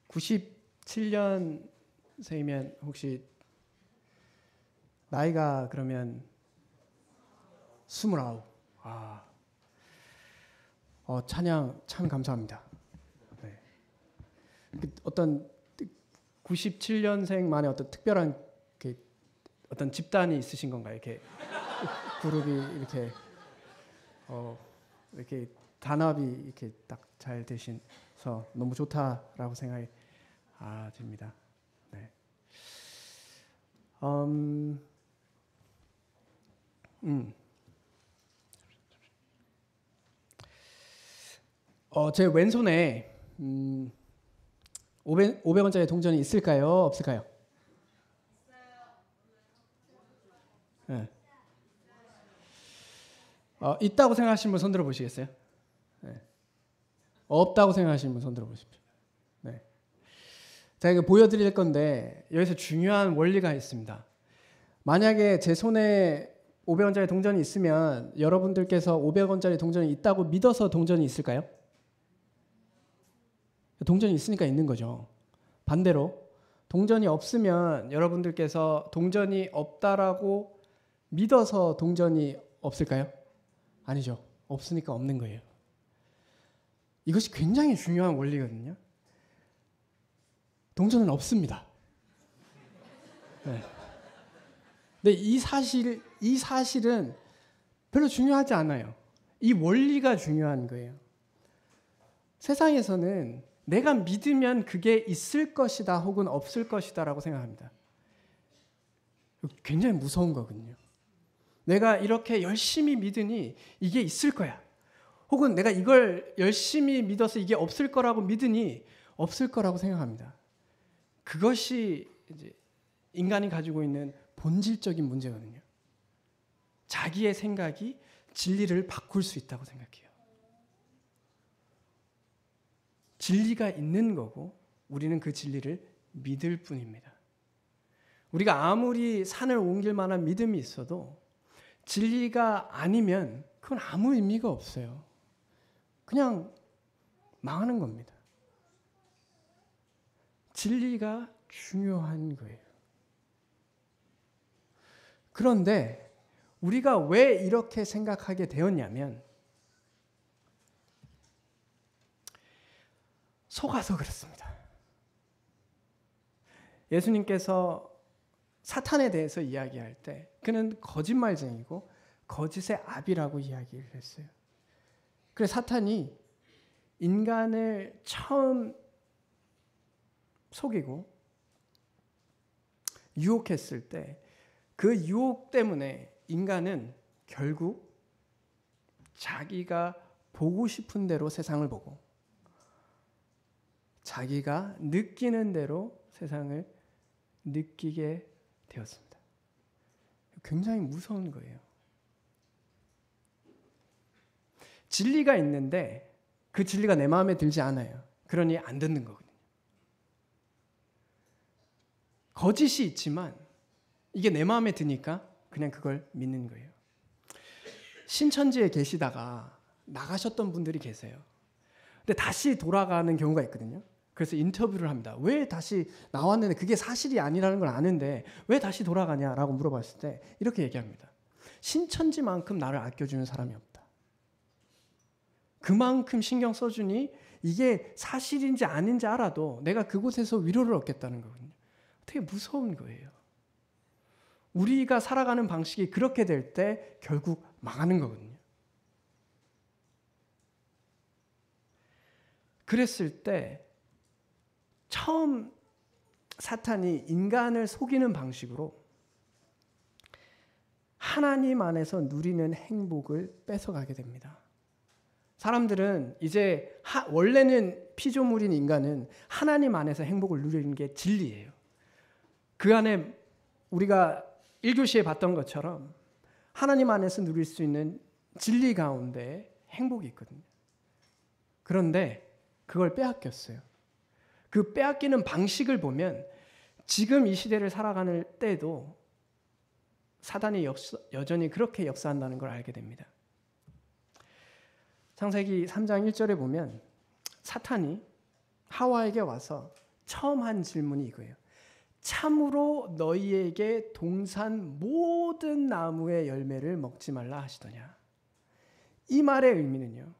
97년생이면 혹시 나이가 그러면 29. 찬양 참 감사합니다. 네. 어떤 97년생만의 어떤 특별한 어떤 집단이 있으신 건가요? 이렇게 그룹이 이렇게 단합이 이렇게 딱 잘 되셔서 너무 좋다라고 생각이 듭니다. 네. 제 왼손에 500원짜리 동전이 있을까요? 없을까요? 네. 있다고 생각하시는 분 손 들어 보시겠어요? 네. 없다고 생각하시는 분 손 들어 보십시오. 네. 제가 이거 보여드릴 건데 여기서 중요한 원리가 있습니다. 만약에 제 손에 500원짜리 동전이 있으면 여러분들께서 500원짜리 동전이 있다고 믿어서 동전이 있을까요? 동전이 있으니까 있는 거죠. 반대로 동전이 없으면 여러분들께서 동전이 없다라고 믿어서 동전이 없을까요? 아니죠. 없으니까 없는 거예요. 이것이 굉장히 중요한 원리거든요. 동전은 없습니다. 네. 근데 이 사실은 별로 중요하지 않아요. 이 원리가 중요한 거예요. 세상에서는 내가 믿으면 그게 있을 것이다 혹은 없을 것이다라고 생각합니다. 굉장히 무서운 거거든요. 내가 이렇게 열심히 믿으니 이게 있을 거야. 혹은 내가 이걸 열심히 믿어서 이게 없을 거라고 믿으니 없을 거라고 생각합니다. 그것이 이제 인간이 가지고 있는 본질적인 문제거든요. 자기의 생각이 진리를 바꿀 수 있다고 생각해요. 진리가 있는 거고 우리는 그 진리를 믿을 뿐입니다. 우리가 아무리 산을 옮길 만한 믿음이 있어도 진리가 아니면 그건 아무 의미가 없어요. 그냥 망하는 겁니다. 진리가 중요한 거예요. 그런데 우리가 왜 이렇게 생각하게 되었냐면 속아서 그렇습니다. 예수님께서 사탄에 대해서 이야기할 때 그는 거짓말쟁이고 거짓의 아비라고 이야기를 했어요. 그래서 사탄이 인간을 처음 속이고 유혹했을 때 그 유혹 때문에 인간은 결국 자기가 보고 싶은 대로 세상을 보고 자기가 느끼는 대로 세상을 느끼게 되었습니다. 굉장히 무서운 거예요. 진리가 있는데 그 진리가 내 마음에 들지 않아요. 그러니 안 듣는 거거든요. 거짓이 있지만 이게 내 마음에 드니까 그냥 그걸 믿는 거예요. 신천지에 계시다가 나가셨던 분들이 계세요. 근데 다시 돌아가는 경우가 있거든요. 그래서 인터뷰를 합니다. 왜 다시 나왔는데 그게 사실이 아니라는 걸 아는데 왜 다시 돌아가냐라고 물어봤을 때 이렇게 얘기합니다. 신천지만큼 나를 아껴주는 사람이 없다. 그만큼 신경 써주니 이게 사실인지 아닌지 알아도 내가 그곳에서 위로를 얻겠다는 거거든요. 되게 무서운 거예요. 우리가 살아가는 방식이 그렇게 될 때 결국 망하는 거거든요. 그랬을 때 처음 사탄이 인간을 속이는 방식으로 하나님 안에서 누리는 행복을 뺏어가게 됩니다. 사람들은 이제 원래는 피조물인 인간은 하나님 안에서 행복을 누리는 게 진리예요. 그 안에 우리가 1교시에 봤던 것처럼 하나님 안에서 누릴 수 있는 진리 가운데 행복이 있거든요. 그런데 그걸 빼앗겼어요. 그 빼앗기는 방식을 보면 지금 이 시대를 살아가는 때도 사단이 여전히 그렇게 역사한다는 걸 알게 됩니다. 창세기 3장 1절에 보면 사탄이 하와에게 와서 처음 한 질문이 이거예요. 참으로 너희에게 동산 모든 나무의 열매를 먹지 말라 하시더냐. 이 말의 의미는요.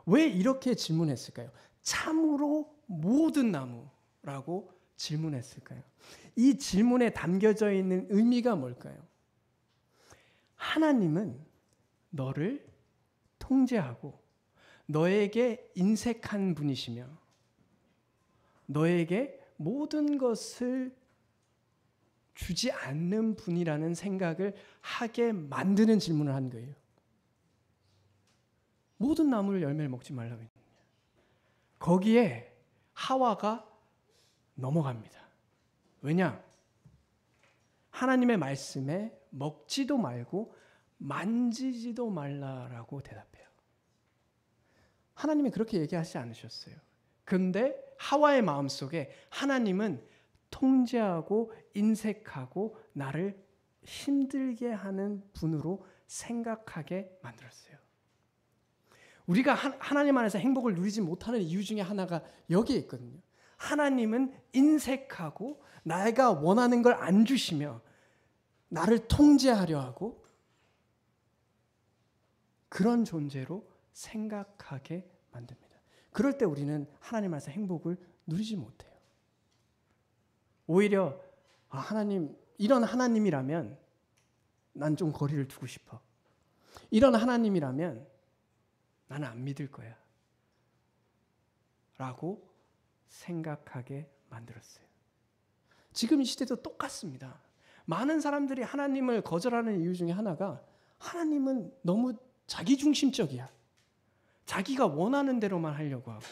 왜 이렇게 질문했을까요? 참으로 모든 나무라고 질문했을까요? 이 질문에 담겨져 있는 의미가 뭘까요? 하나님은 너를 통제하고 너에게 인색한 분이시며 너에게 모든 것을 주지 않는 분이라는 생각을 하게 만드는 질문을 한 거예요. 모든 나무를 열매를 먹지 말라고 했느냐. 거기에 하와가 넘어갑니다. 왜냐? 하나님의 말씀에 먹지도 말고 만지지도 말라라고 대답해요. 하나님이 그렇게 얘기하지 않으셨어요. 그런데 하와의 마음속에 하나님은 통제하고 인색하고 나를 힘들게 하는 분으로 생각하게 만들었어요. 우리가 하나님 안에서 행복을 누리지 못하는 이유 중에 하나가 여기에 있거든요. 하나님은 인색하고 내가 원하는 걸 안 주시며 나를 통제하려 하고 그런 존재로 생각하게 만듭니다. 그럴 때 우리는 하나님 안에서 행복을 누리지 못해요. 오히려 하나님, 이런 하나님이라면 난 좀 거리를 두고 싶어. 이런 하나님이라면 나는 안 믿을 거야. 라고 생각하게 만들었어요. 지금 이 시대도 똑같습니다. 많은 사람들이 하나님을 거절하는 이유 중에 하나가 하나님은 너무 자기중심적이야. 자기가 원하는 대로만 하려고 하고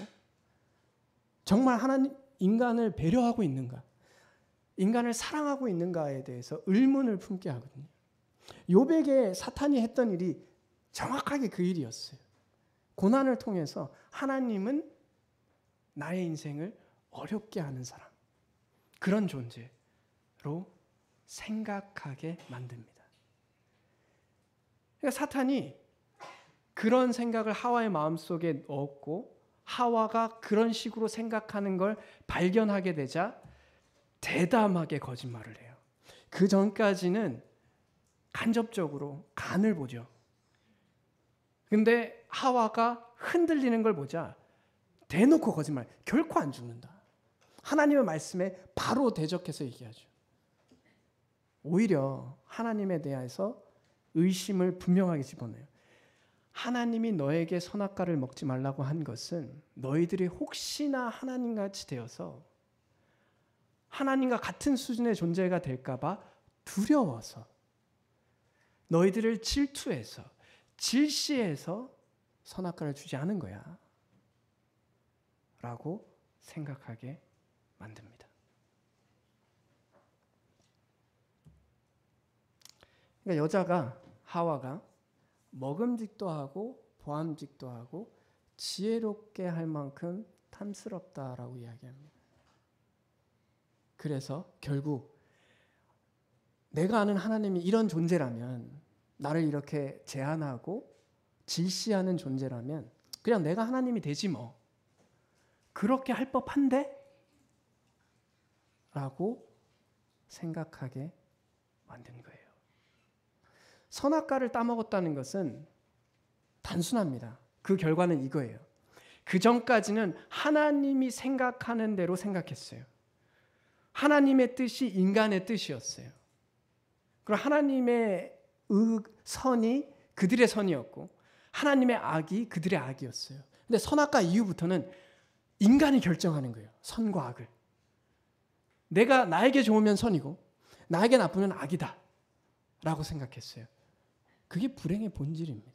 정말 하나님 인간을 배려하고 있는가? 인간을 사랑하고 있는가에 대해서 의문을 품게 하거든요. 욥에게 사탄이 했던 일이 정확하게 그 일이었어요. 고난을 통해서 하나님은 나의 인생을 어렵게 하는 사람, 그런 존재로 생각하게 만듭니다. 그러니까 사탄이 그런 생각을 하와의 마음속에 넣었고 하와가 그런 식으로 생각하는 걸 발견하게 되자 대담하게 거짓말을 해요. 그 전까지는 간접적으로 간을 보죠. 근데 하와가 흔들리는 걸 보자 대놓고 거짓말, 결코 안 죽는다. 하나님의 말씀에 바로 대적해서 얘기하죠. 오히려 하나님에 대해서 의심을 분명하게 집어넣어요. 하나님이 너에게 선악과를 먹지 말라고 한 것은 너희들이 혹시나 하나님같이 되어서 하나님과 같은 수준의 존재가 될까 봐 두려워서 너희들을 질투해서 질시해서 선악과를 주지 않은 거야 라고 생각하게 만듭니다. 그러니까 여자가 하와가 먹음직도 하고 보암직도 하고 지혜롭게 할 만큼 탐스럽다라고 이야기합니다. 그래서 결국 내가 아는 하나님이 이런 존재라면, 나를 이렇게 제한하고 질시하는 존재라면 그냥 내가 하나님이 되지 뭐, 그렇게 할 법한데? 라고 생각하게 만든 거예요. 선악과를 따먹었다는 것은 단순합니다. 그 결과는 이거예요. 그 전까지는 하나님이 생각하는 대로 생각했어요. 하나님의 뜻이 인간의 뜻이었어요. 그리고 하나님의 선이 그들의 선이었고 하나님의 악이 그들의 악이었어요. 근데 선악과 이후부터는 인간이 결정하는 거예요. 선과 악을. 나에게 좋으면 선이고 나에게 나쁘면 악이다 라고 생각했어요. 그게 불행의 본질입니다.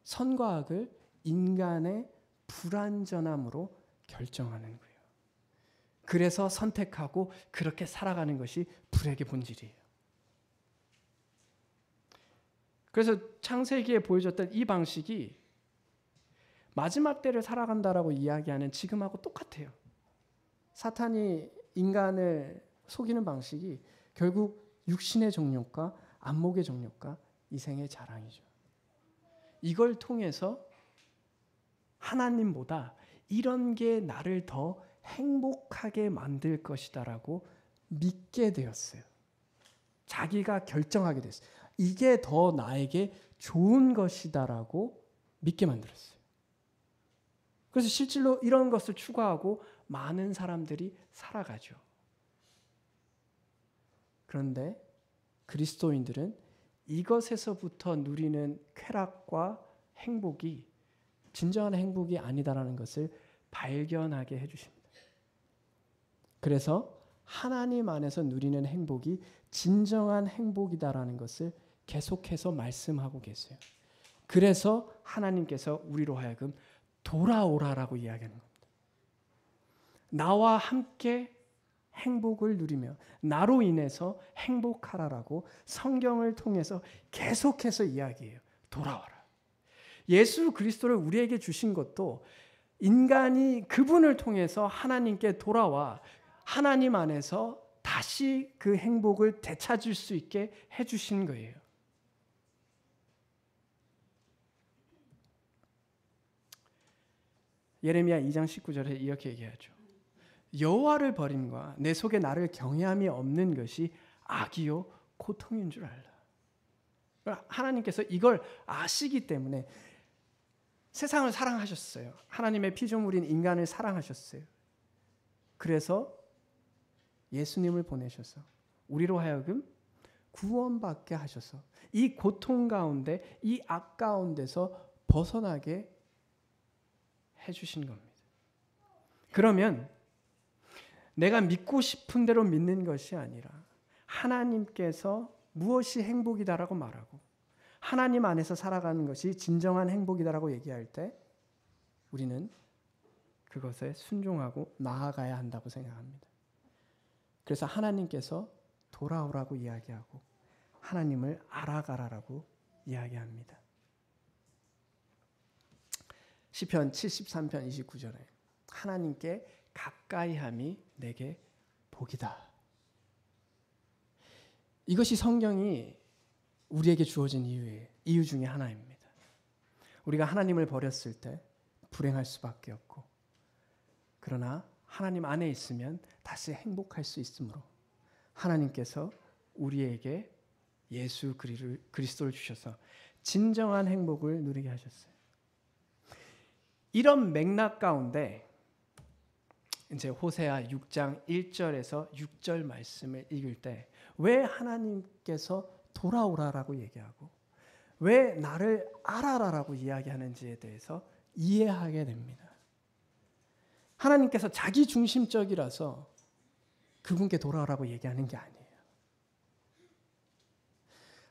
선과 악을 인간의 불완전함으로 결정하는 거예요. 그래서 선택하고 그렇게 살아가는 것이 불행의 본질이에요. 그래서 창세기에 보여줬던 이 방식이 마지막 때를 살아간다라고 이야기하는 지금하고 똑같아요. 사탄이 인간을 속이는 방식이 결국 육신의 정욕과 안목의 정욕과 이생의 자랑이죠. 이걸 통해서 하나님보다 이런 게 나를 더 행복하게 만들 것이다라고 믿게 되었어요. 자기가 결정하게 됐어요. 이게 더 나에게 좋은 것이다라고 믿게 만들었어요. 그래서 실질로 이런 것을 추구하고 많은 사람들이 살아가죠. 그런데 그리스도인들은 이것에서부터 누리는 쾌락과 행복이 진정한 행복이 아니다라는 것을 발견하게 해주십니다. 그래서 하나님 안에서 누리는 행복이 진정한 행복이다라는 것을 계속해서 말씀하고 계세요. 그래서 하나님께서 우리로 하여금 돌아오라라고 이야기하는 겁니다. 나와 함께 행복을 누리며 나로 인해서 행복하라라고 성경을 통해서 계속해서 이야기해요. 돌아와라. 예수 그리스도를 우리에게 주신 것도 인간이 그분을 통해서 하나님께 돌아와 하나님 안에서 다시 그 행복을 되찾을 수 있게 해주신 거예요. 예레미야 2장 19절에 이렇게 얘기하죠. 여호와를 버림과 내 속에 나를 경외함이 없는 것이 악이요 고통인 줄 알라. 하나님께서 이걸 아시기 때문에 세상을 사랑하셨어요. 하나님의 피조물인 인간을 사랑하셨어요. 그래서 예수님을 보내셔서 우리로 하여금 구원받게 하셔서 이 고통 가운데 이 악 가운데서 벗어나게 해주신 겁니다. 그러면 내가 믿고 싶은 대로 믿는 것이 아니라 하나님께서 무엇이 행복이다라고 말하고 하나님 안에서 살아가는 것이 진정한 행복이다라고 얘기할 때 우리는 그것에 순종하고 나아가야 한다고 생각합니다. 그래서 하나님께서 돌아오라고 이야기하고 하나님을 알아가라라고 이야기합니다. 시편 73편 29절에 하나님께 가까이함이 내게 복이다. 이것이 성경이 우리에게 주어진 이유 중에 하나입니다. 우리가 하나님을 버렸을 때 불행할 수밖에 없고 그러나 하나님 안에 있으면 다시 행복할 수 있으므로 하나님께서 우리에게 예수 그리스도를 주셔서 진정한 행복을 누리게 하셨어요. 이런 맥락 가운데 이제 호세아 6장 1절에서 6절 말씀을 읽을 때 왜 하나님께서 돌아오라라고 얘기하고 왜 나를 알아라라고 이야기하는지에 대해서 이해하게 됩니다. 하나님께서 자기 중심적이라서 그분께 돌아오라고 얘기하는 게 아니에요.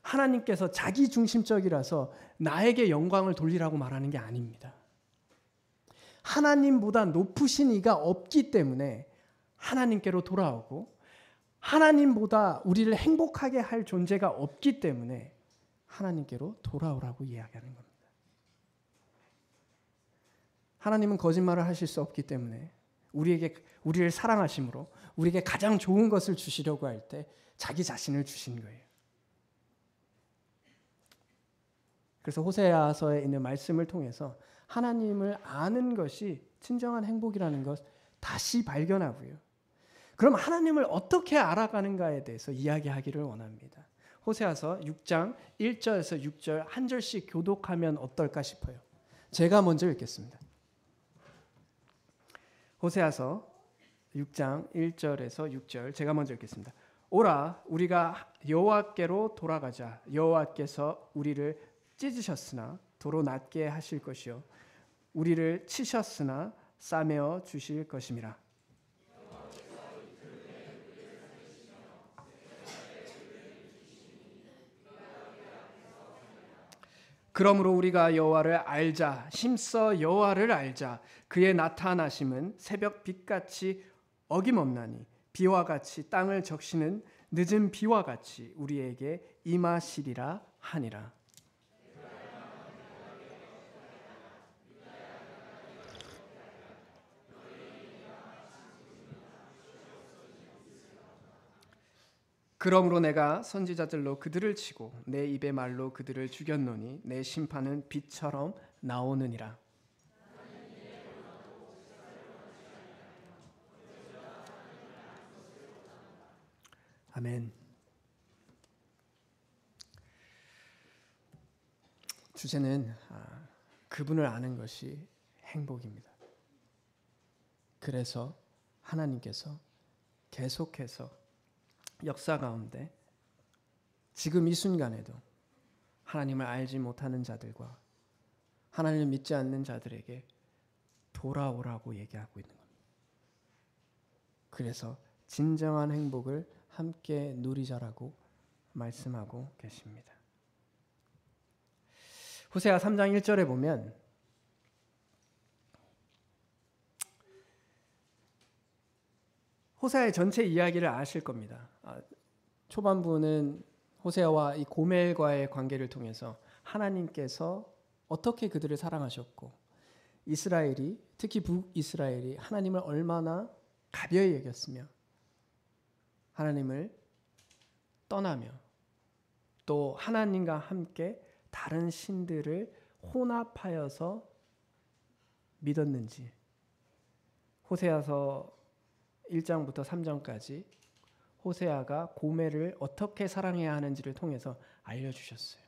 하나님께서 자기 중심적이라서 나에게 영광을 돌리라고 말하는 게 아닙니다. 하나님보다 높으신 이가 없기 때문에 하나님께로 돌아오고 하나님보다 우리를 행복하게 할 존재가 없기 때문에 하나님께로 돌아오라고 이야기하는 겁니다. 하나님은 거짓말을 하실 수 없기 때문에 우리를 사랑하심으로 우리에게 가장 좋은 것을 주시려고 할 때 자기 자신을 주신 거예요. 그래서 호세아서에 있는 말씀을 통해서 하나님을 아는 것이 진정한 행복이라는 것 다시 발견하고요. 그럼 하나님을 어떻게 알아가는가에 대해서 이야기하기를 원합니다. 호세아서 6장 1절에서 6절 한 절씩 교독하면 어떨까 싶어요. 제가 먼저 읽겠습니다. 호세아서 6장 1절에서 6절 제가 먼저 읽겠습니다. 오라 우리가 여호와께로 돌아가자. 여호와께서 우리를 찢으셨으나 도로 낫게 하실 것이요 우리를 치셨으나 싸매어 주실 것임이라. 그러므로 우리가 여호와를 알자. 힘써 여호와를 알자. 그의 나타나심은 새벽 빛같이 어김없나니 비와 같이 땅을 적시는 늦은 비와 같이 우리에게 임하시리라 하니라. 그러므로 내가 선지자들로 그들을 치고 내 입의 말로 그들을 죽였노니 내 심판은 빛처럼 나오느니라. 아멘. 주제는 그분을 아는 것이 행복입니다. 그래서 하나님께서 계속해서 역사 가운데 지금 이 순간에도 하나님을 알지 못하는 자들과 하나님을 믿지 않는 자들에게 돌아오라고 얘기하고 있는 겁니다. 그래서 진정한 행복을 함께 누리자라고 말씀하고 계십니다. 호세아 3장 1절에 보면 호세아의 전체 이야기를 아실 겁니다. 초반부는 호세아와 이 고멜과의 관계를 통해서 하나님께서 어떻게 그들을 사랑하셨고 이스라엘이 특히 북이스라엘이 하나님을 얼마나 가벼이 여겼으며 하나님을 떠나며 또 하나님과 함께 다른 신들을 혼합하여서 믿었는지 호세아서 1장부터 3장까지 호세아가 고멜을 어떻게 사랑해야 하는지를 통해서 알려주셨어요.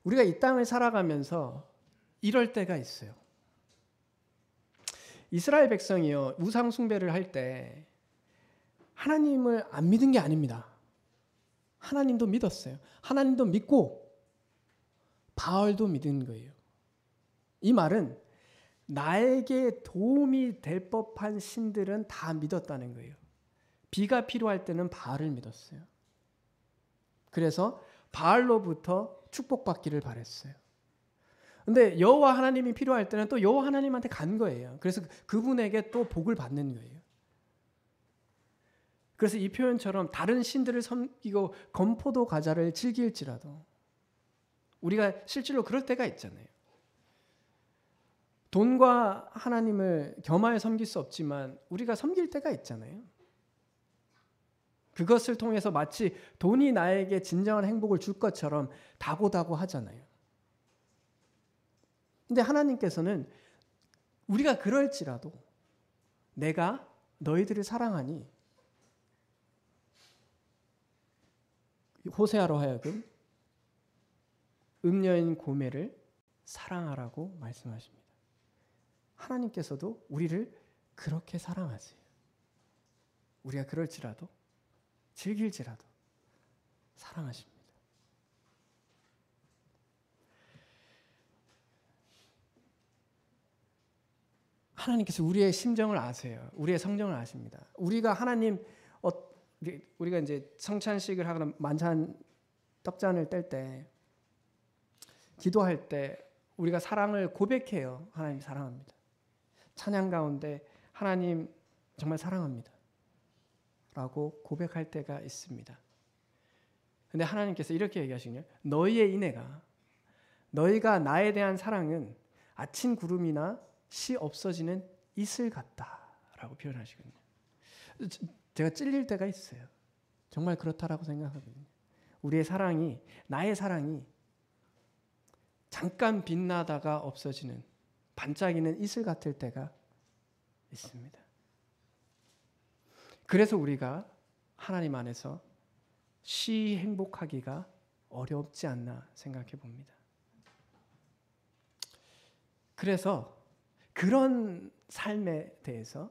우리가 이 땅을 살아가면서 이럴 때가 있어요. 이스라엘 백성이요, 우상 숭배를 할 때 하나님을 안 믿은 게 아닙니다. 하나님도 믿었어요. 하나님도 믿고 바알도 믿은 거예요. 이 말은 나에게 도움이 될 법한 신들은 다 믿었다는 거예요. 비가 필요할 때는 바알을 믿었어요. 그래서 바알로부터 축복받기를 바랬어요. 근데 여호와 하나님이 필요할 때는 또 여호와 하나님한테 간 거예요. 그래서 그분에게 또 복을 받는 거예요. 그래서 이 표현처럼 다른 신들을 섬기고 건포도 과자를 즐길지라도 우리가 실제로 그럴 때가 있잖아요. 돈과 하나님을 겸하여 섬길 수 없지만 우리가 섬길 때가 있잖아요. 그것을 통해서 마치 돈이 나에게 진정한 행복을 줄 것처럼 다고다고 하잖아요. 근데 하나님께서는 우리가 그럴지라도 내가 너희들을 사랑하니 호세아로 하여금 음녀인 고멜을 사랑하라고 말씀하십니다. 하나님께서도 우리를 그렇게 사랑하세요. 우리가 그럴지라도 즐길지라도 사랑하십니다. 하나님께서 우리의 심정을 아세요. 우리의 성정을 아십니다. 우리가 하나님 우리가 이제 성찬식을 하거나 만찬 떡잔을 뗄 때 기도할 때 우리가 사랑을 고백해요. 하나님 사랑합니다. 찬양 가운데 하나님 정말 사랑합니다. 라고 고백할 때가 있습니다. 근데 하나님께서 이렇게 얘기하시거든요. 너희의 인애가 너희가 나에 대한 사랑은 아침 구름이나 시 없어지는 이슬 같다라고 표현하시거든요. 제가 찔릴 때가 있어요. 정말 그렇다라고 생각하거든요. 우리의 사랑이 나의 사랑이 잠깐 빛나다가 없어지는 반짝이는 이슬 같을 때가 있습니다. 그래서 우리가 하나님 안에서 쉬이 행복하기가 어렵지 않나 생각해 봅니다. 그래서 그런 삶에 대해서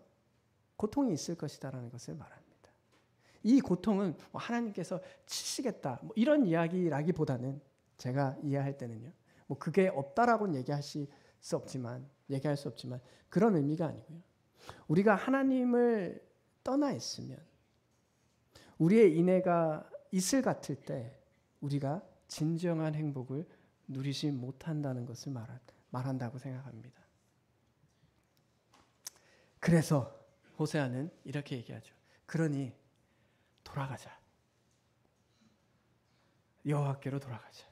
고통이 있을 것이다라는 것을 말합니다. 이 고통은 하나님께서 치시겠다 이런 이야기라기보다는 제가 이해할 때는요. 그게 없다라고는 얘기할 수 없지만 그런 의미가 아니고요. 우리가 하나님을 떠나 있으면 우리의 인애가 이슬 같을 때 우리가 진정한 행복을 누리지 못한다는 것을 말한다고 생각합니다. 그래서 호세아는 이렇게 얘기하죠. 그러니 돌아가자. 여호와께로 돌아가자.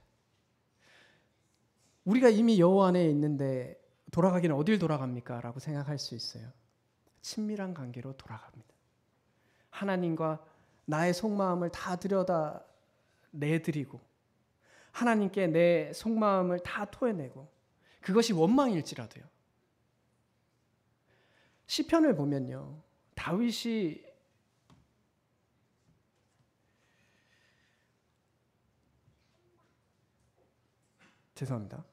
우리가 이미 여호와 안에 있는데 돌아가기는 어딜 돌아갑니까? 라고 생각할 수 있어요. 친밀한 관계로 돌아갑니다. 하나님과 나의 속마음을 다 들여다 내드리고 하나님께 내 속마음을 다 토해내고 그것이 원망일지라도요. 시편을 보면요. 다윗이 죄송합니다.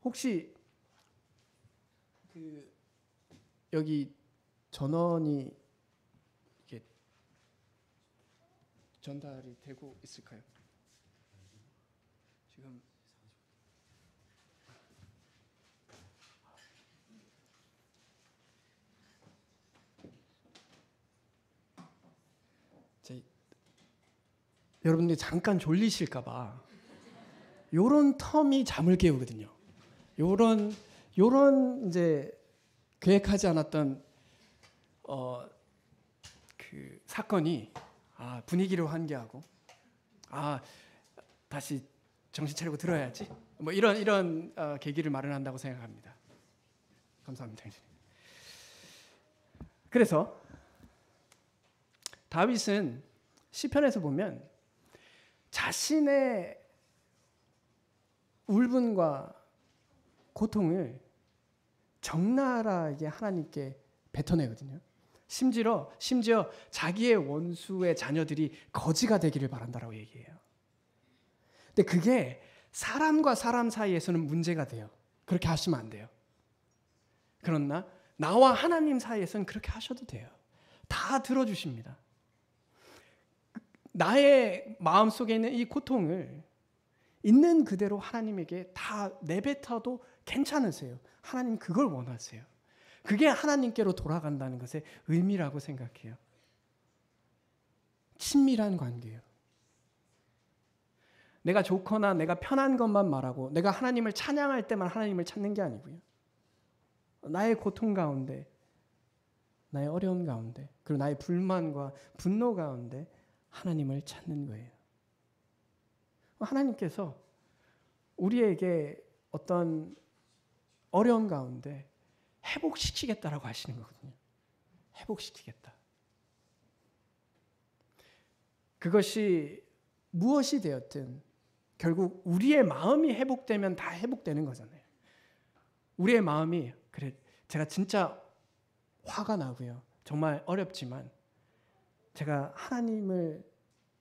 혹시 여기 전원이 이게 전달이 되고 있을까요? 지금 여러분들이 잠깐 졸리실까봐 요런 텀이 잠을 깨우거든요. 요런 이제 계획하지 않았던 그 사건이 분위기를 환기하고 다시 정신 차리고 들어야지. 뭐 이런 계기를 마련한다고 생각합니다. 감사합니다, 당신. 그래서 다윗은 시편에서 보면 자신의 울분과 고통을 적나라하게 하나님께 뱉어내거든요. 심지어 자기의 원수의 자녀들이 거지가 되기를 바란다라고 얘기해요. 근데 그게 사람과 사람 사이에서는 문제가 돼요. 그렇게 하시면 안 돼요. 그러나 나와 하나님 사이에서는 그렇게 하셔도 돼요. 다 들어주십니다. 나의 마음속에 있는 이 고통을 있는 그대로 하나님에게 다 내뱉어도 괜찮으세요. 하나님 그걸 원하세요. 그게 하나님께로 돌아간다는 것의 의미라고 생각해요. 친밀한 관계예요. 내가 좋거나 내가 편한 것만 말하고 내가 하나님을 찬양할 때만 하나님을 찾는 게 아니고요. 나의 고통 가운데, 나의 어려움 가운데, 그리고 나의 불만과 분노 가운데 하나님을 찾는 거예요. 하나님께서 우리에게 어떤 어려움 가운데 회복시키겠다라고 하시는 거거든요. 회복시키겠다. 그것이 무엇이 되었든 결국 우리의 마음이 회복되면 다 회복되는 거잖아요. 우리의 마음이 그래 제가 진짜 화가 나고요. 정말 어렵지만 제가 하나님을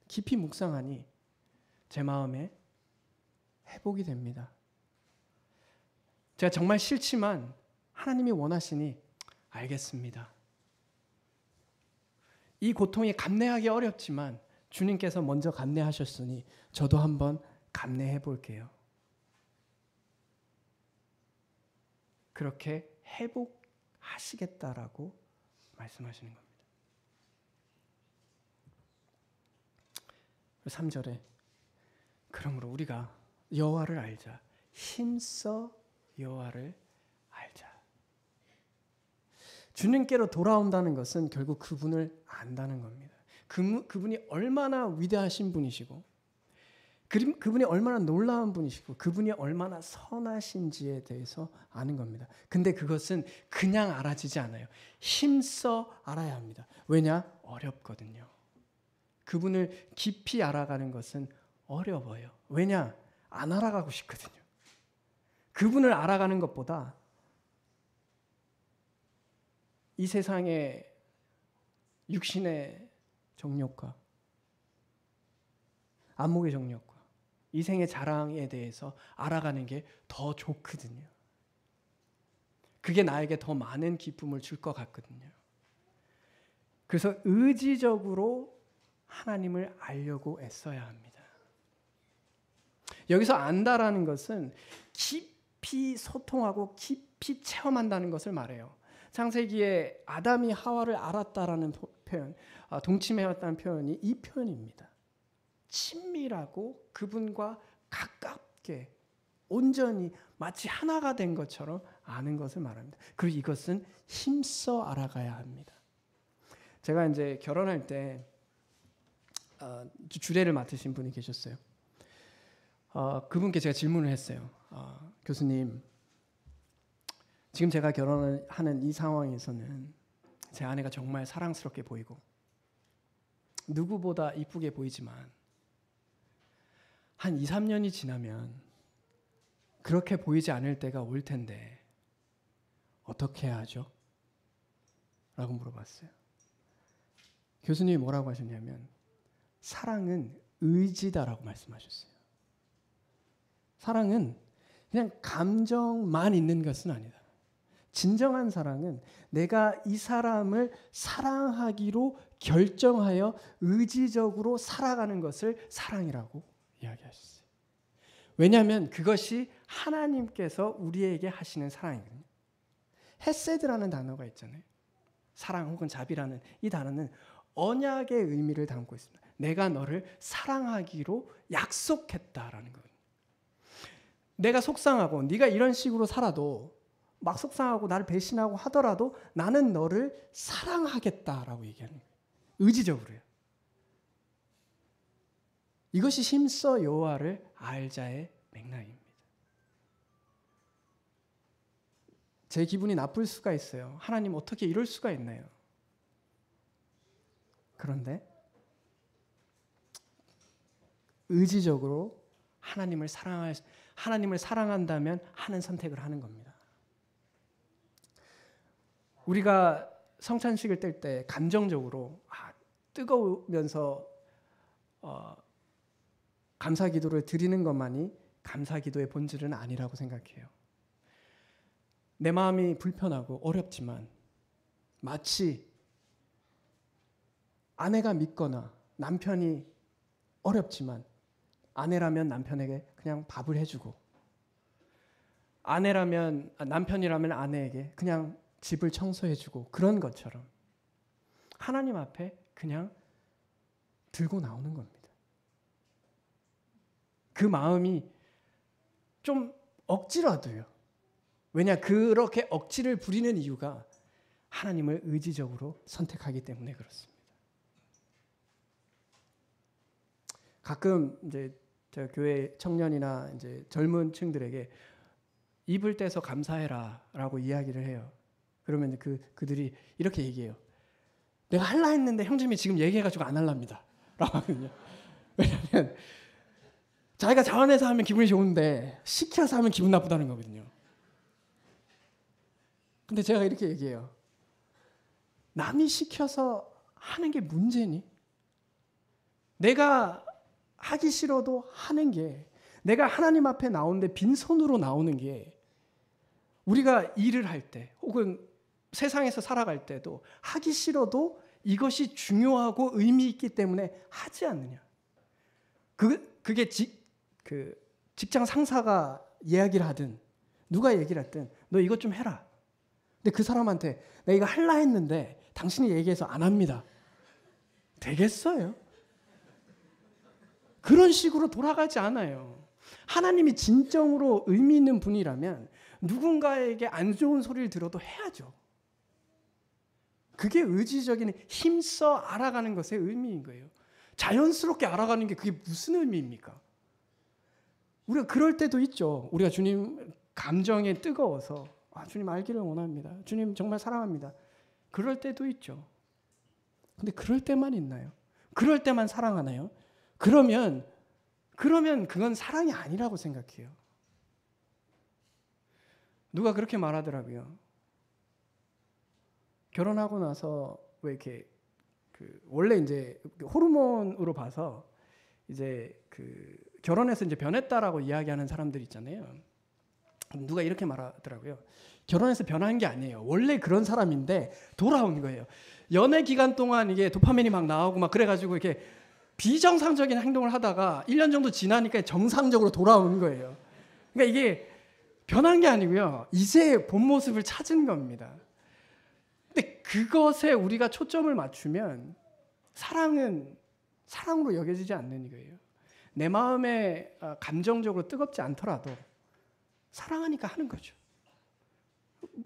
깊이 묵상하니 제 마음에 회복이 됩니다. 제가 정말 싫지만 하나님이 원하시니 알겠습니다. 이 고통이 감내하기 어렵지만 주님께서 먼저 감내하셨으니 저도 한번 감내해 볼게요. 그렇게 회복하시겠다라고 말씀하시는 겁니다. 3절에 그러므로 우리가 여호와를 알자. 힘써 여호와를 알자. 주님께로 돌아온다는 것은 결국 그분을 안다는 겁니다. 그분이 얼마나 위대하신 분이시고 그분이 얼마나 놀라운 분이시고 그분이 얼마나 선하신지에 대해서 아는 겁니다. 근데 그것은 그냥 알아지지 않아요. 힘써 알아야 합니다. 왜냐? 어렵거든요. 그분을 깊이 알아가는 것은 어려워요. 왜냐? 안 알아가고 싶거든요. 그분을 알아가는 것보다 이 세상의 육신의 정욕과 안목의 정욕과 이생의 자랑에 대해서 알아가는 게 더 좋거든요. 그게 나에게 더 많은 기쁨을 줄 것 같거든요. 그래서 의지적으로 하나님을 알려고 애써야 합니다. 여기서 안다라는 것은 깊이 소통하고 깊이 체험한다는 것을 말해요. 창세기에 아담이 하와를 알았다라는 표현, 동침해왔다는 표현이 이 표현입니다. 친밀하고 그분과 가깝게 온전히 마치 하나가 된 것처럼 아는 것을 말합니다. 그리고 이것은 힘써 알아가야 합니다. 제가 이제 결혼할 때 주례를 맡으신 분이 계셨어요. 그분께 제가 질문을 했어요. 교수님, 지금 제가 결혼을 하는 이 상황에서는 제 아내가 정말 사랑스럽게 보이고 누구보다 이쁘게 보이지만 한 2, 3년이 지나면 그렇게 보이지 않을 때가 올 텐데 어떻게 해야 하죠? 라고 물어봤어요. 교수님이 뭐라고 하셨냐면 사랑은 의지다라고 말씀하셨어요. 사랑은 그냥 감정만 있는 것은 아니다. 진정한 사랑은 내가 이 사람을 사랑하기로 결정하여 의지적으로 살아가는 것을 사랑이라고 이야기하셨어요. 왜냐하면 그것이 하나님께서 우리에게 하시는 사랑이거든요. 헤세드라는 단어가 있잖아요. 사랑 혹은 자비라는 이 단어는 언약의 의미를 담고 있습니다. 내가 너를 사랑하기로 약속했다라는 거예요. 내가 속상하고 네가 이런 식으로 살아도 막 속상하고 나를 배신하고 하더라도 나는 너를 사랑하겠다라고 얘기하는 거예요. 의지적으로요. 이것이 힘써 여호와를 알자의 맥락입니다. 제 기분이 나쁠 수가 있어요. 하나님 어떻게 이럴 수가 있나요? 그런데 의지적으로 하나님을 사랑한다면 하는 선택을 하는 겁니다. 우리가 성찬식을 뗄 때 감정적으로 뜨거우면서 감사기도를 드리는 것만이 감사기도의 본질은 아니라고 생각해요. 내 마음이 불편하고 어렵지만 마치 아내가 믿거나 남편이 어렵지만 아내라면 남편에게 그냥 밥을 해주고 남편이라면 아내에게 그냥 집을 청소해주고 그런 것처럼 하나님 앞에 그냥 들고 나오는 겁니다. 그 마음이 좀 억지라도요. 왜냐 그렇게 억지를 부리는 이유가 하나님을 의지적으로 선택하기 때문에 그렇습니다. 가끔 이제 제가 교회 청년이나 이제 젊은 층들에게 입을 떼서 감사해라라고 이야기를 해요. 그러면 그들이 이렇게 얘기해요. 내가 할라 했는데 형님이 지금 얘기해가지고 안 할랍니다. 라고 하거든요. 왜냐하면 자기가 자원해서 하면 기분이 좋은데 시켜서 하면 기분 나쁘다는 거거든요. 근데 제가 이렇게 얘기해요. 남이 시켜서 하는 게 문제니? 내가 하기 싫어도 하는 게 내가 하나님 앞에 나오는데 빈손으로 나오는 게 우리가 일을 할 때 혹은 세상에서 살아갈 때도 하기 싫어도 이것이 중요하고 의미 있기 때문에 하지 않느냐. 그게 직장 상사가 이야기를 하든 누가 얘기를 하든 너 이것 좀 해라. 근데 그 사람한테 내가 이거 할라 했는데 당신이 얘기해서 안 합니다. 되겠어요? 그런 식으로 돌아가지 않아요. 하나님이 진정으로 의미 있는 분이라면 누군가에게 안 좋은 소리를 들어도 해야죠. 그게 의지적인 힘써 알아가는 것의 의미인 거예요. 자연스럽게 알아가는 게 그게 무슨 의미입니까? 우리가 그럴 때도 있죠. 우리가 주님 감정에 뜨거워서 주님 알기를 원합니다. 주님 정말 사랑합니다. 그럴 때도 있죠. 근데 그럴 때만 있나요? 그럴 때만 사랑하나요? 그러면 그건 사랑이 아니라고 생각해요. 누가 그렇게 말하더라고요. 결혼하고 나서 왜 이렇게 원래 이제 호르몬으로 봐서 이제 결혼해서 이제 변했다라고 이야기하는 사람들 있잖아요. 누가 이렇게 말하더라고요. 결혼해서 변한 게 아니에요. 원래 그런 사람인데 돌아온 거예요. 연애 기간 동안 이게 도파민이 막 나오고 막 그래가지고 이렇게 비정상적인 행동을 하다가 1년 정도 지나니까 정상적으로 돌아오는 거예요. 그러니까 이게 변한 게 아니고요. 이제 본 모습을 찾은 겁니다. 근데 그것에 우리가 초점을 맞추면 사랑은 사랑으로 여겨지지 않는 거예요. 내 마음에 감정적으로 뜨겁지 않더라도 사랑하니까 하는 거죠.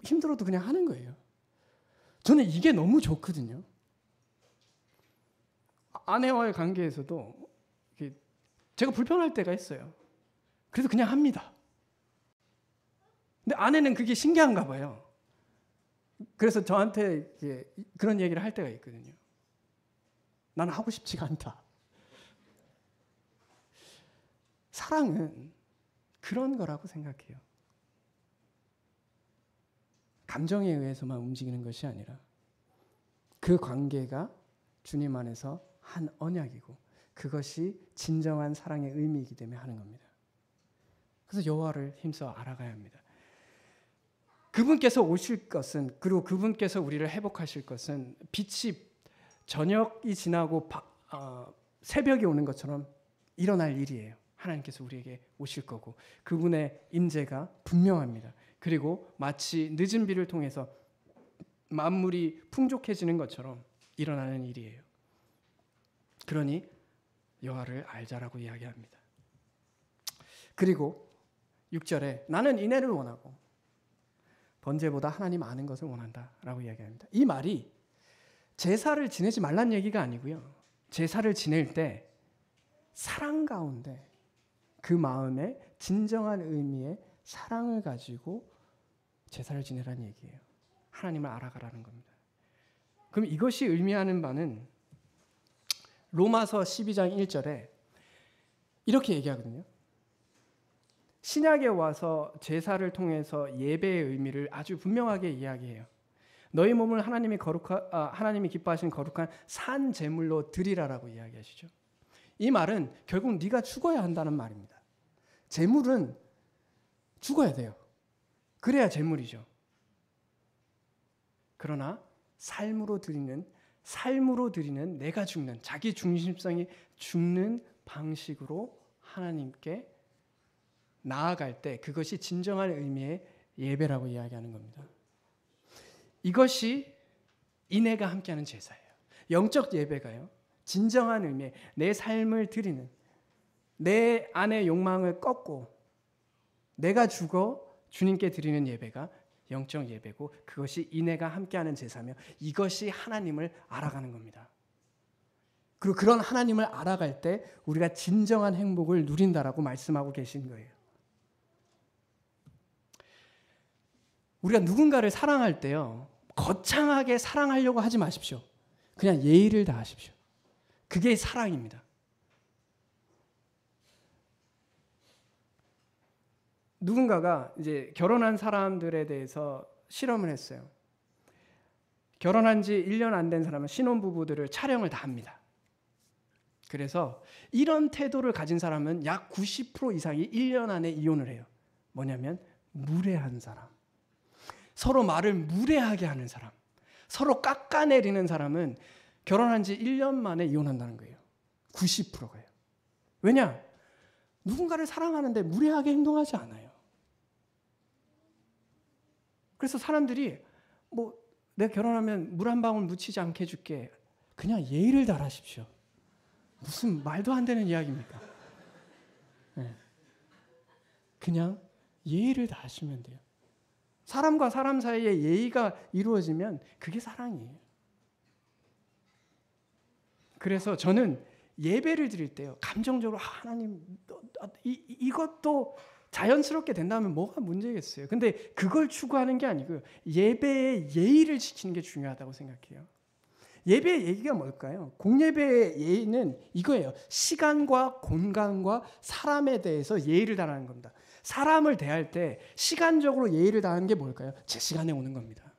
힘들어도 그냥 하는 거예요. 저는 이게 너무 좋거든요. 아내와의 관계에서도 제가 불편할 때가 있어요. 그래서 그냥 합니다. 근데 아내는 그게 신기한가 봐요. 그래서 저한테 그런 얘기를 할 때가 있거든요. 나는 하고 싶지가 않다. 사랑은 그런 거라고 생각해요. 감정에 의해서만 움직이는 것이 아니라 그 관계가 주님 안에서 한 언약이고 그것이 진정한 사랑의 의미이기 때문에 하는 겁니다. 그래서 여호와를 힘써 알아가야 합니다. 그분께서 오실 것은, 그리고 그분께서 우리를 회복하실 것은 빛이 저녁이 지나고 새벽이 오는 것처럼 일어날 일이에요. 하나님께서 우리에게 오실 거고 그분의 임재가 분명합니다. 그리고 마치 늦은 비를 통해서 만물이 풍족해지는 것처럼 일어나는 일이에요. 그러니 여호와를 알자라고 이야기합니다. 그리고 6절에 나는 인애를 원하고 번제보다 하나님 아는 것을 원한다라고 이야기합니다. 이 말이 제사를 지내지 말란 얘기가 아니고요. 제사를 지낼 때 사랑 가운데 그 마음에 진정한 의미의 사랑을 가지고 제사를 지내라는 얘기예요. 하나님을 알아가라는 겁니다. 그럼 이것이 의미하는 바는 로마서 12장 1절에 이렇게 얘기하거든요. 신약에 와서 제사를 통해서 예배의 의미를 아주 분명하게 이야기해요. 너희 몸을 하나님이 기뻐하시는 거룩한 산 제물로 드리라라고 이야기하시죠. 이 말은 결국 네가 죽어야 한다는 말입니다. 제물은 죽어야 돼요. 그래야 제물이죠. 그러나 삶으로 드리는 내가 죽는, 자기 중심성이 죽는 방식으로 하나님께 나아갈 때 그것이 진정한 의미의 예배라고 이야기하는 겁니다. 이것이 인애가 함께하는 제사예요. 영적 예배가요, 진정한 의미의 내 삶을 드리는, 내 안의 욕망을 꺾고 내가 죽어 주님께 드리는 예배가 영적 예배고 그것이 인애가 함께하는 제사며 이것이 하나님을 알아가는 겁니다. 그리고 그런 하나님을 알아갈 때 우리가 진정한 행복을 누린다라고 말씀하고 계신 거예요. 우리가 누군가를 사랑할 때요, 거창하게 사랑하려고 하지 마십시오. 그냥 예의를 다하십시오. 그게 사랑입니다. 누군가가 이제 결혼한 사람들에 대해서 실험을 했어요. 결혼한 지 1년 안 된 사람은 신혼부부들을 촬영을 다 합니다. 그래서 이런 태도를 가진 사람은 약 90% 이상이 1년 안에 이혼을 해요. 뭐냐면 무례한 사람, 서로 말을 무례하게 하는 사람, 서로 깎아내리는 사람은 결혼한 지 1년 만에 이혼한다는 거예요. 90%가요. 왜냐? 누군가를 사랑하는데 무례하게 행동하지 않아요. 그래서 사람들이 내가 결혼하면 물 한 방울 묻히지 않게 해줄게. 그냥 예의를 다하십시오. 무슨 말도 안 되는 이야기입니까? 네. 그냥 예의를 다하시면 돼요. 사람과 사람 사이에 예의가 이루어지면 그게 사랑이에요. 그래서 저는 예배를 드릴 때요, 감정적으로 하나님 이것도 자연스럽게 된다면 뭐가 문제겠어요. 근데 그걸 추구하는 게 아니고요, 예배의 예의를 지키는 게 중요하다고 생각해요. 예배의 예의가 뭘까요? 공예배의 예의는 이거예요. 시간과 공간과 사람에 대해서 예의를 다하는 겁니다. 사람을 대할 때 시간적으로 예의를 다하는 게 뭘까요? 제 시간에 오는 겁니다.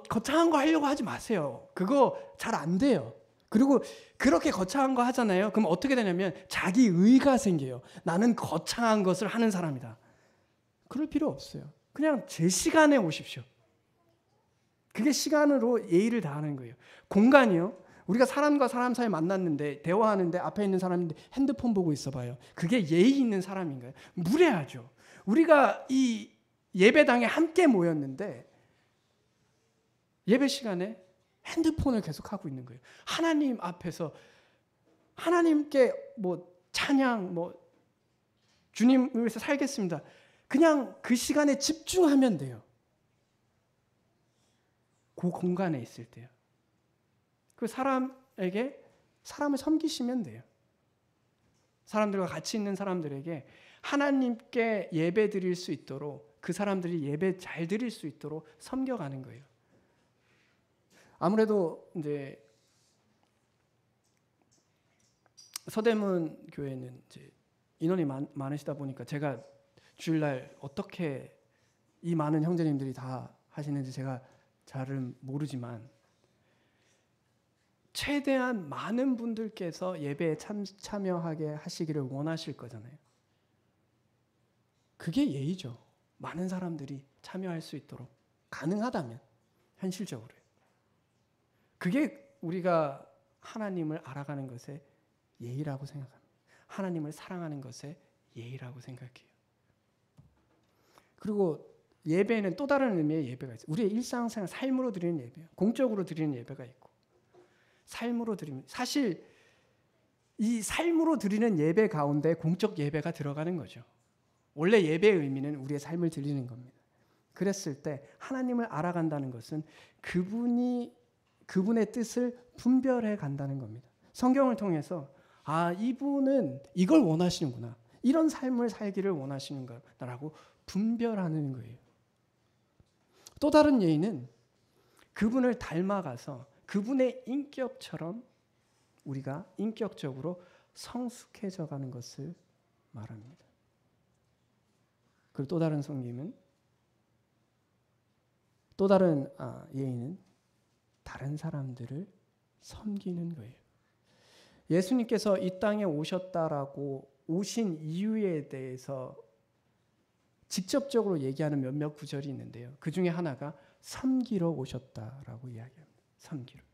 거창한 거 하려고 하지 마세요. 그거 잘 안 돼요. 그리고 그렇게 거창한 거 하잖아요. 그럼 어떻게 되냐면 자기 의가 생겨요. 나는 거창한 것을 하는 사람이다. 그럴 필요 없어요. 그냥 제 시간에 오십시오. 그게 시간으로 예의를 다하는 거예요. 공간이요, 우리가 사람과 사람 사이 만났는데 대화하는데 앞에 있는 사람인데 핸드폰 보고 있어 봐요. 그게 예의 있는 사람인가요? 무례하죠. 우리가 이 예배당에 함께 모였는데 예배 시간에 핸드폰을 계속 하고 있는 거예요. 하나님 앞에서 하나님께 찬양 주님을 위해서 살겠습니다. 그냥 그 시간에 집중하면 돼요. 그 공간에 있을 때요. 그 사람을 섬기시면 돼요. 사람들과 같이 있는 사람들에게 하나님께 예배 드릴 수 있도록, 그 사람들이 예배 잘 드릴 수 있도록 섬겨가는 거예요. 아무래도 이제 서대문 교회는 이제 인원이 많으시다 보니까 제가 주일날 어떻게 이 많은 형제님들이 다 하시는지 제가 잘은 모르지만 최대한 많은 분들께서 예배에 참여하게 하시기를 원하실 거잖아요. 그게 예의죠. 많은 사람들이 참여할 수 있도록 가능하다면 현실적으로요. 그게 우리가 하나님을 알아가는 것의 예의라고 생각합니다. 하나님을 사랑하는 것의 예의라고 생각해요. 그리고 예배는 또 다른 의미의 예배가 있어요. 우리의 일상생활 삶으로 드리는 예배요. 공적으로 드리는 예배가 있고 삶으로 드리는, 사실 이 삶으로 드리는 예배 가운데 공적 예배가 들어가는 거죠. 원래 예배의 의미는 우리의 삶을 드리는 겁니다. 그랬을 때 하나님을 알아간다는 것은 그분의 뜻을 분별해 간다는 겁니다. 성경을 통해서 이분은 이걸 원하시는구나. 이런 삶을 살기를 원하시는구나라고 분별하는 거예요. 또 다른 예의는 그분을 닮아가서 그분의 인격처럼 우리가 인격적으로 성숙해져 가는 것을 말합니다. 그리고 또 다른 섬김은 또 다른 예의는 다른 사람들을 섬기는 거예요. 예수님께서 이 땅에 오셨다라고 오신 이유에 대해서 직접적으로 얘기하는 몇몇 구절이 있는데요. 그 중에 하나가 섬기러 오셨다라고 이야기합니다. 섬기러.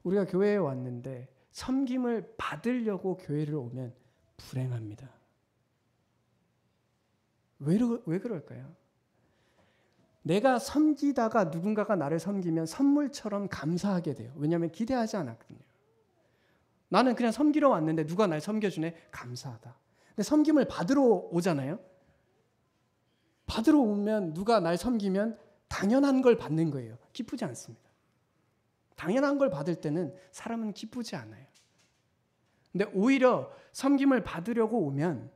우리가 교회에 왔는데 섬김을 받으려고 교회를 오면 불행합니다. 왜 그럴까요? 내가 섬기다가 누군가가 나를 섬기면 선물처럼 감사하게 돼요. 왜냐하면 기대하지 않았거든요. 나는 그냥 섬기러 왔는데 누가 날 섬겨주네? 감사하다. 근데 섬김을 받으러 오잖아요. 받으러 오면 누가 날 섬기면 당연한 걸 받는 거예요. 기쁘지 않습니다. 당연한 걸 받을 때는 사람은 기쁘지 않아요. 근데 오히려 섬김을 받으려고 오면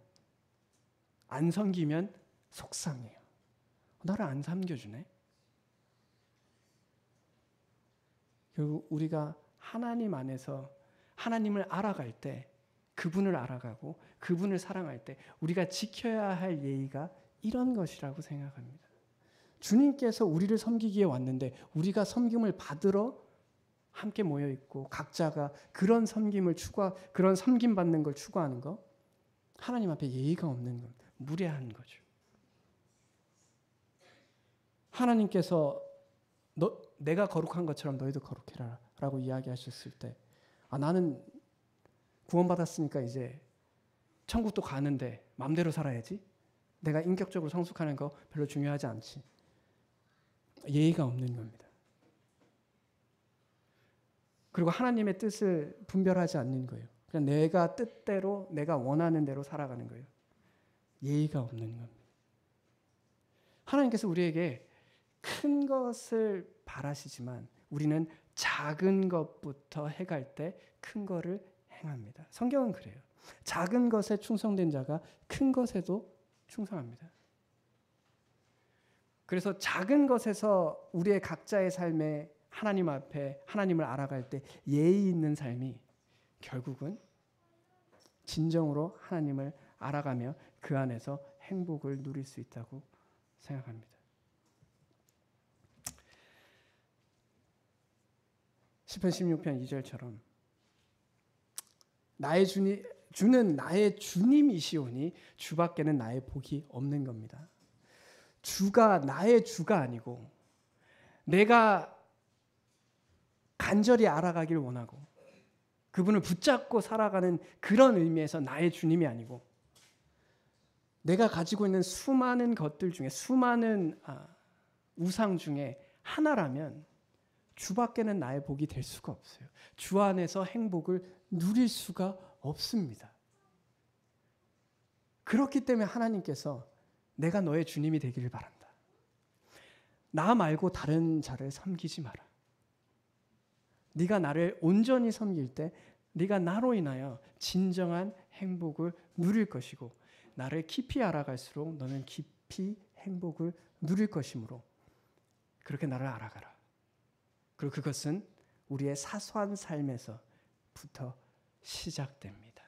안 섬기면 속상해요. 나를 안 섬겨주네. 결국 우리가 하나님 안에서 하나님을 알아갈 때, 그분을 알아가고 그분을 사랑할 때 우리가 지켜야 할 예의가 이런 것이라고 생각합니다. 주님께서 우리를 섬기기에 왔는데 우리가 섬김을 받으러 함께 모여 있고 각자가 그런 섬김을 그런 섬김 받는 걸 추구하는 거, 하나님 앞에 예의가 없는 겁니다. 무례한 거죠. 하나님께서 내가 거룩한 것처럼 너희도 거룩해라 라고 이야기하셨을 때 나는 구원받았으니까 이제 천국도 가는데 마음대로 살아야지. 내가 인격적으로 성숙하는 거 별로 중요하지 않지. 예의가 없는 겁니다. 그리고 하나님의 뜻을 분별하지 않는 거예요. 그냥 내가 뜻대로 내가 원하는 대로 살아가는 거예요. 예의가 없는 겁니다. 하나님께서 우리에게 큰 것을 바라시지만 우리는 작은 것부터 해갈 때 큰 거를 행합니다. 성경은 그래요. 작은 것에 충성된 자가 큰 것에도 충성합니다. 그래서 작은 것에서 우리의 각자의 삶에 하나님 앞에 하나님을 알아갈 때 예의 있는 삶이 결국은 진정으로 하나님을 알아가며 그 안에서 행복을 누릴 수 있다고 생각합니다. 시편 16편 2절처럼 주는 나의 주님이시오니 주밖에는 나의 복이 없는 겁니다. 주가 나의 주가 아니고 내가 간절히 알아가길 원하고 그분을 붙잡고 살아가는 그런 의미에서 나의 주님이 아니고 내가 가지고 있는 수많은 것들 중에 수많은 우상 중에 하나라면 주밖에는 나의 복이 될 수가 없어요. 주 안에서 행복을 누릴 수가 없습니다. 그렇기 때문에 하나님께서 내가 너의 주님이 되기를 바란다. 나 말고 다른 자를 섬기지 마라. 네가 나를 온전히 섬길 때 네가 나로 인하여 진정한 행복을 누릴 것이고 나를 깊이 알아갈수록 너는 깊이 행복을 누릴 것이므로 그렇게 나를 알아가라. 그리고 그것은 우리의 사소한 삶에서부터 시작됩니다.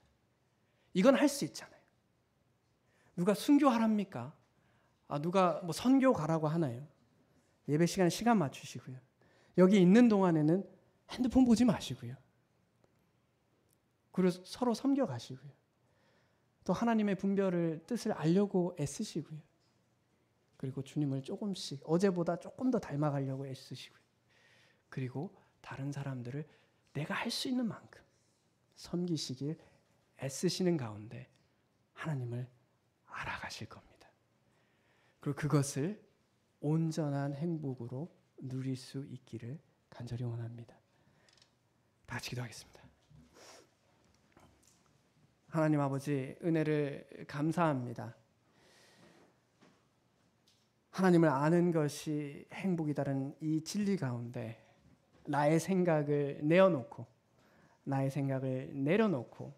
이건 할 수 있잖아요. 누가 순교하랍니까? 누가 선교 가라고 하나요? 예배 시간에 시간 맞추시고요. 여기 있는 동안에는 핸드폰 보지 마시고요. 그리고 서로 섬겨가시고요. 또 하나님의 분별을 뜻을 알려고 애쓰시고요. 그리고 주님을 조금씩 어제보다 조금 더 닮아가려고 애쓰시고요. 그리고 다른 사람들을 내가 할 수 있는 만큼 섬기시길 애쓰시는 가운데 하나님을 알아가실 겁니다. 그리고 그것을 온전한 행복으로 누릴 수 있기를 간절히 원합니다. 다 같이 기도하겠습니다. 하나님 아버지, 은혜를 감사합니다. 하나님을 아는 것이 행복이다는 이 진리 가운데 나의 생각을 내어놓고 나의 생각을 내려놓고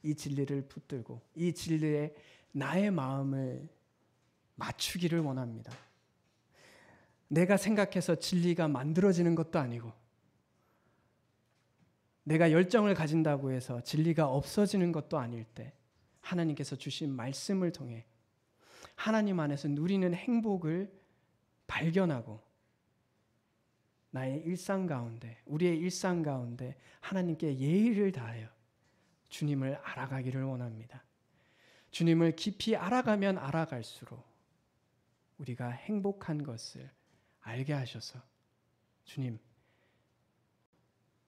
이 진리를 붙들고 이 진리에 나의 마음을 맞추기를 원합니다. 내가 생각해서 진리가 만들어지는 것도 아니고 내가 열정을 가진다고 해서 진리가 없어지는 것도 아닐 때 하나님께서 주신 말씀을 통해 하나님 안에서 누리는 행복을 발견하고 나의 일상 가운데, 우리의 일상 가운데 하나님께 예의를 다하여 주님을 알아가기를 원합니다. 주님을 깊이 알아가면 알아갈수록 우리가 행복한 것을 알게 하셔서 주님,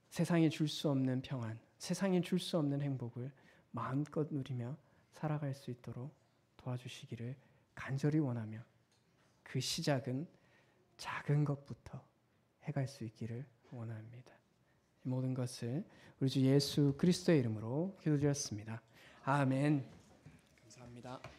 세상에 줄 수 없는 평안, 세상에 줄 수 없는 행복을 마음껏 누리며 살아갈 수 있도록 도와주시기를 간절히 원하며 그 시작은 작은 것부터 해갈 수 있기를 원합니다. 이 모든 것을 우리 주 예수 그리스도의 이름으로 기도드렸습니다. 아멘. 감사합니다.